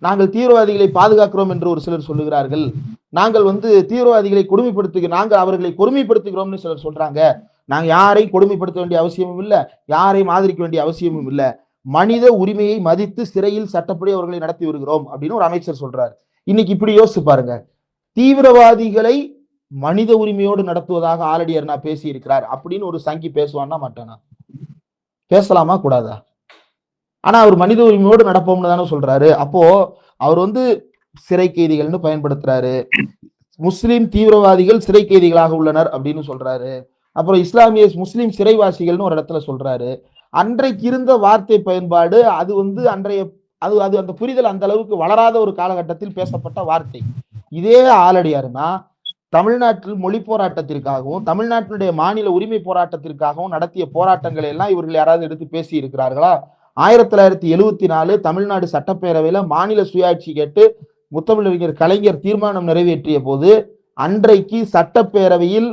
நாங்கள் தீவிரவாதிகளை பாதுகாக்கிறோம் என்று ஒரு சிலர் சொல்லுகிறார்கள், நாங்கள் தீவிரவாதிகளை நாங்கள் அவர்களை கொடுமைப்படுத்துகிறோம்னு சிலர் சொல்றாங்க. நாங்க யாரையும் கொடுமைப்படுத்த வேண்டிய அவசியமும் இல்லை, யாரையும் ஆதரிக்க வேண்டிய அவசியமும் இல்லை, மனித உரிமையை மதித்து சிறையில் சட்டப்படி அவர்களை நடத்தி வருகிறோம் அப்படின்னு ஒரு அமைச்சர் சொல்றாரு. இன்னைக்கு இப்படி யோசிச்சு பாருங்க, தீவிரவாதிகளை மனித உரிமையோடு நடத்துவதாக ஆலடி அருணா பேசி இருக்கிறார் அப்படின்னு ஒரு சங்கி பேசுவான்னா மாட்டானா? பேசலாமா கூடாதா? ஆனா அவர் மனித உரிமையோடு நடப்போம்னு தானே சொல்றாரு. அப்போ அவர் சிறை கைதிகள்னு பயன்படுத்துறாரு, முஸ்லிம் தீவிரவாதிகள் சிறை கைதிகளாக உள்ளனர் அப்படின்னு சொல்றாரு, அப்புறம் இஸ்லாமிய முஸ்லிம் சிறைவாசிகள்னு ஒரு இடத்துல சொல்றாரு. அன்றைக்கு இருந்த வார்த்தை பயன்பாடு அது அன்றைய அது அந்த புரிதல் அந்த அளவுக்கு வளராத ஒரு காலகட்டத்தில் பேசப்பட்ட வார்த்தை. இதே ஆலடியாருன்னா தமிழ்நாட்டில் மொழி போராட்டத்திற்காகவும் தமிழ்நாட்டினுடைய மாநில உரிமை போராட்டத்திற்காகவும் நடத்திய போராட்டங்களை எல்லாம் இவர்கள் யாராவது எடுத்து பேசி இருக்கிறார்களா? 1974 தமிழ்நாடு சட்டப்பேரவையில மாநில சுயாட்சி கேட்டு முத்தமிழறிஞர் கலைஞர் தீர்மானம் நிறைவேற்றிய போது அன்றைக்கு சட்டப்பேரவையில்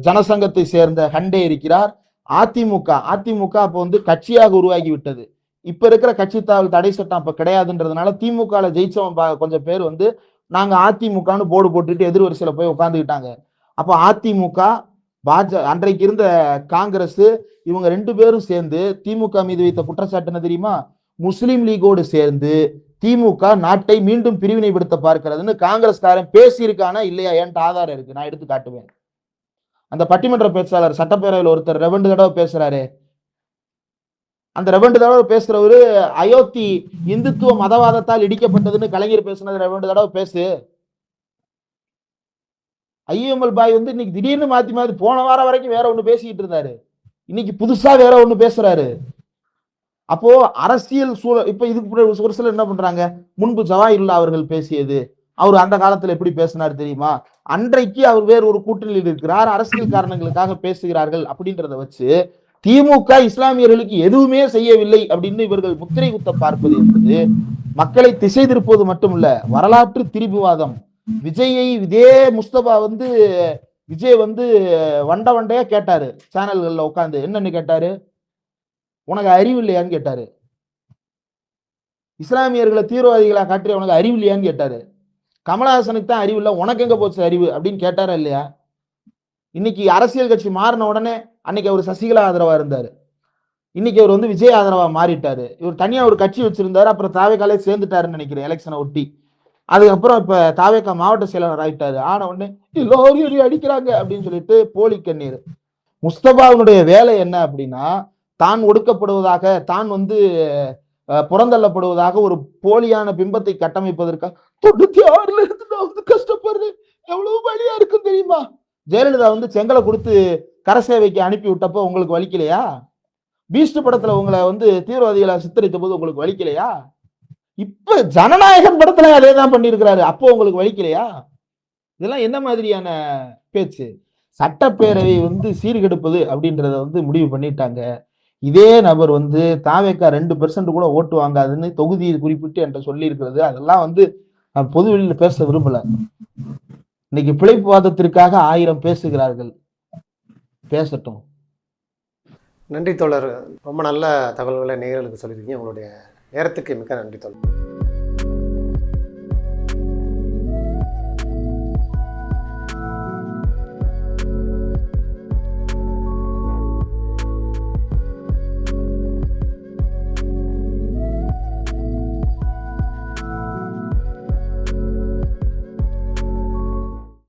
ஜனசங்கத்தை சேர்ந்த ஹண்டே இருக்கிறார். அதிமுக அப்ப கட்சியாக உருவாகி விட்டது. இப்ப இருக்கிற கட்சி தாவல் தடை சட்டம் அப்ப கிடையாதுன்றதுனால திமுக ஜெயிச்சவன் கொஞ்சம் பேர் நாங்க அதிமுகன்னு போர்டு போட்டுட்டு எதிர்வரிசையில போய் உட்காந்துக்கிட்டாங்க. அப்ப அதிமுக அன்றைக்கு இருந்த காங்கிரஸ் இவங்க 2 பேரும் சேர்ந்து திமுக மீது வைத்த குற்றச்சாட்டு என்ன தெரியுமா? முஸ்லிம் லீகோடு சேர்ந்து திமுக நாட்டை மீண்டும் பிரிவினைப்படுத்த பார்க்கிறதுன்னு காங்கிரஸ்காரன் பேசியிருக்கானா இல்லையா? என்கிட்ட ஆதாரம் இருக்கு, நான் எடுத்து காட்டுவேன். அந்த பட்டிமன்ற பேச்சாளர் சட்டப்பேரவையில் ஒருத்தர் 2 தடவை பேசுறாரு. அந்த 2 தடவை பேசுறவரு அயோத்தி இந்துத்துவ மதவாதத்தால் இடிக்கப்பட்டதுன்னு கலைஞர் பேசுனது 2 தடவை பேசு. ஐஎம்எல் பாய் வந்து இன்னைக்கு திடீர்னு மாத்தி மாத்தி போன வாரம் வரைக்கும் வேற ஒண்ணு பேசிட்டு இருந்தாரு, இன்னைக்கு புதுசா வேற ஒண்ணு பேசுறாரு. அப்போ அரசியல் சூழல் இப்ப இதுக்கு ஒரு சிலர் என்ன பண்றாங்க, முன்பு ஜவாஹிருல்லா அவர்கள் பேசியது, அவர் அந்த காலத்துல எப்படி பேசினார் தெரியுமா, அன்றைக்கு அவர் வேறு ஒரு கூட்டணியில் இருக்கிறார், அரசியல் காரணங்களுக்காக பேசுகிறார்கள் அப்படின்றத வச்சு திமுக இஸ்லாமியர்களுக்கு எதுவுமே செய்யவில்லை அப்படின்னு இவர்கள் முத்திரை குத்த பார்ப்பது என்பது மக்களை திசை திருப்பது மட்டுமல்ல, வரலாற்று திரிபுவாதம். விஜயை இதே முஸ்தபா வந்து விஜய் வந்து வண்டையா கேட்டாரு சேனல்கள்ல உட்காந்து. என்னன்னு கேட்டாரு? உனக்கு அறிவு இல்லையான்னு கேட்டாரு. இஸ்லாமியர்களை தீவிரவாதிகளா காட்டி உனக்கு அறிவு இல்லையான்னு கேட்டாரு. கமலஹாசனுக்கு தான் அறிவு இல்லை, உனக்கு எங்க போச்சு அறிவு அப்படின்னு கேட்டாரா இல்லையா? இன்னைக்கு அரசியல் கட்சி மாறின உடனே, அன்னைக்கு அவர் சசிகலா ஆதரவா இருந்தாரு, இன்னைக்கு அவர் வந்து விஜய் ஆதரவா மாறிட்டாரு. இவர் தனியா ஒரு கட்சி வச்சிருந்தாரு, அப்புறம் தாவேக்காலே சேர்ந்துட்டாருன்னு நினைக்கிறேன் எலெக்ஷனை ஒட்டி. அதுக்கப்புறம் இப்ப தாவேக்கா மாவட்ட செயலாளர் ஆயிட்டாரு. ஆன உடனே எல்லாரும் அடிக்கிறாங்க அப்படின்னு சொல்லிட்டு போலி கண்ணீர். முஸ்தபாவுடைய வேலை என்ன அப்படின்னா, தான் ஒடுக்கப்படுவதாக, தான் வந்து புறந்தள்ளப்படுவதாக ஒரு போலியான பிம்பத்தை கட்டமைப்பதற்காக 96ல இருந்து நான் வந்து கஷ்டப்படுறேன், எவ்வளவு வழியா இருக்கும் தெரியுமா? ஜெயலலிதா வந்து செங்கலை கொடுத்து கரை சேவைக்கு அனுப்பி விட்டப்போ உங்களுக்கு வலிக்கலையா? பீஸ்ட் படத்துல உங்களை வந்து தீவிரவாதிகளை சித்தரித்த போது உங்களுக்கு வலிக்கலையா? இப்ப ஜனநாயகன் படத்துல அதே தான் பண்ணியிருக்கிறாரு, அப்போ உங்களுக்கு வலிக்கலையா? இதெல்லாம் என்ன மாதிரியான பேச்சு? சட்டப்பேரவை வந்து சீர்கெடுப்பது அப்படின்றத வந்து முடிவு பண்ணிட்டாங்க. இதே நபர் வந்து தாவேக்கா 2% கூட ஓட்டு வாங்காதுன்னு தொகுதியை குறிப்பிட்டு என்கிட்ட சொல்லி இருக்கிறது, அதெல்லாம் வந்து நான் பொது வெளியில பேச விரும்பல. இன்னைக்கு பிழைப்புவாதத்திற்காக 1000 பேசுகிறார்கள், பேசட்டும். நன்றி தோழர், ரொம்ப நல்ல தகவல்களை நேயர்களுக்கு சொல்லியிருக்கீங்க. உங்களுடைய நேரத்துக்கு மிக்க நன்றி தோழர்.